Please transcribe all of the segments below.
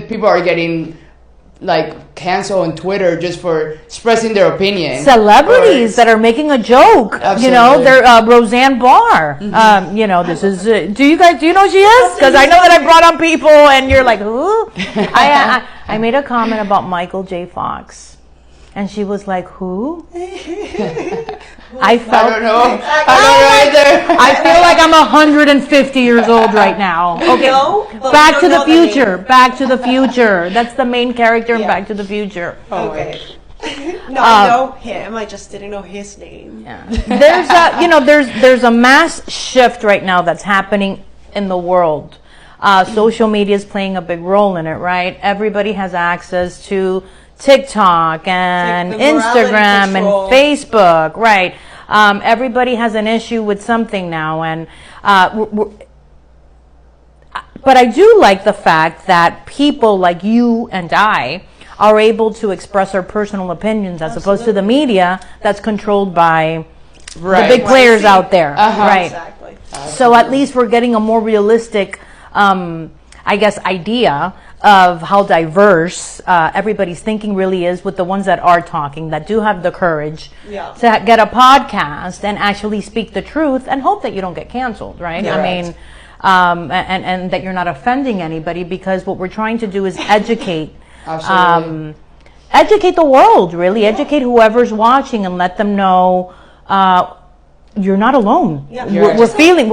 people are getting like canceled on Twitter just for expressing their opinion. Celebrities that are making a joke. Absolutely. You know, they're Roseanne Barr. You know, this is. Do you know who she is? Because I know that I brought on people, and you're like, who? I made a comment about Michael J. Fox, and she was like, who? I don't know. I don't know either. I feel like I'm 150 years old right now. Okay, Back to the Future. Back to the Future. That's the main character in Back to the Future. Okay. No, I know him. I just didn't know his name. Yeah. There's a mass shift right now that's happening in the world. Social media is playing a big role in it, right? Everybody has access to TikTok and Instagram and Facebook, right? Everybody has an issue with something now, and but I do like the fact that people like you and I are able to express our personal opinions as opposed to the media that's controlled by the big players out there, right? Exactly. So at least we're getting a more realistic, I guess, idea of how diverse everybody's thinking really is with the ones that are talking, that do have the courage to get a podcast and actually speak the truth and hope that you don't get canceled, right? Yeah, I mean, and that you're not offending anybody, because what we're trying to do is educate. Educate the world, really. Educate whoever's watching and let them know you're not alone. Yeah. We're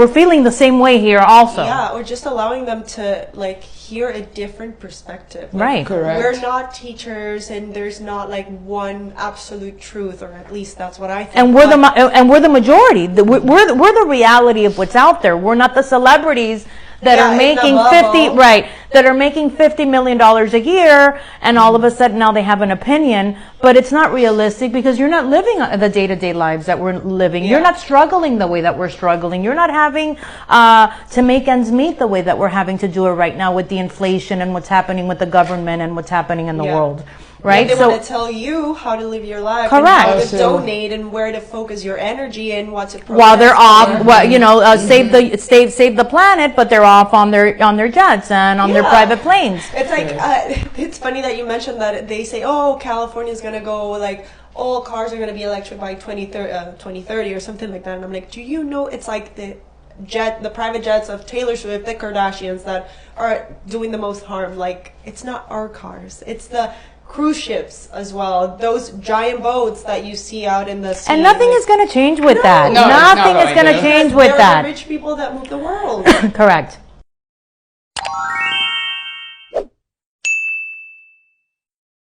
feeling the same way here also. Yeah, or just allowing them to like hear a different perspective. Like, right. Correct. We're not teachers, and there's not like one absolute truth, or at least that's what I think. And we're the majority. We're the reality of what's out there. We're not the celebrities that are making $50 million a year, and all of a sudden now they have an opinion, but it's not realistic because you're not living the day-to-day lives that we're living. You're not struggling the way that we're struggling. You're not having to make ends meet the way that we're having to do it right now with the inflation and what's happening with the government and what's happening in the world. Right? They want to tell you how to live your life, correct, and how to donate, and where to focus your energy, and what to protest. While they're off, save the planet, but they're off on their jets and on their private planes. It's like it's funny that you mentioned that. They say, "Oh, California's gonna go like all cars are gonna be electric by 2030 or something like that." And I'm like, do you know it's like the private jets of Taylor Swift, the Kardashians that are doing the most harm? Like, it's not our cars; it's the cruise ships as well, those giant boats that you see out in the sea. And nothing is going to change with that. No, nothing is going to change with They're that. the rich people that move the world. Correct.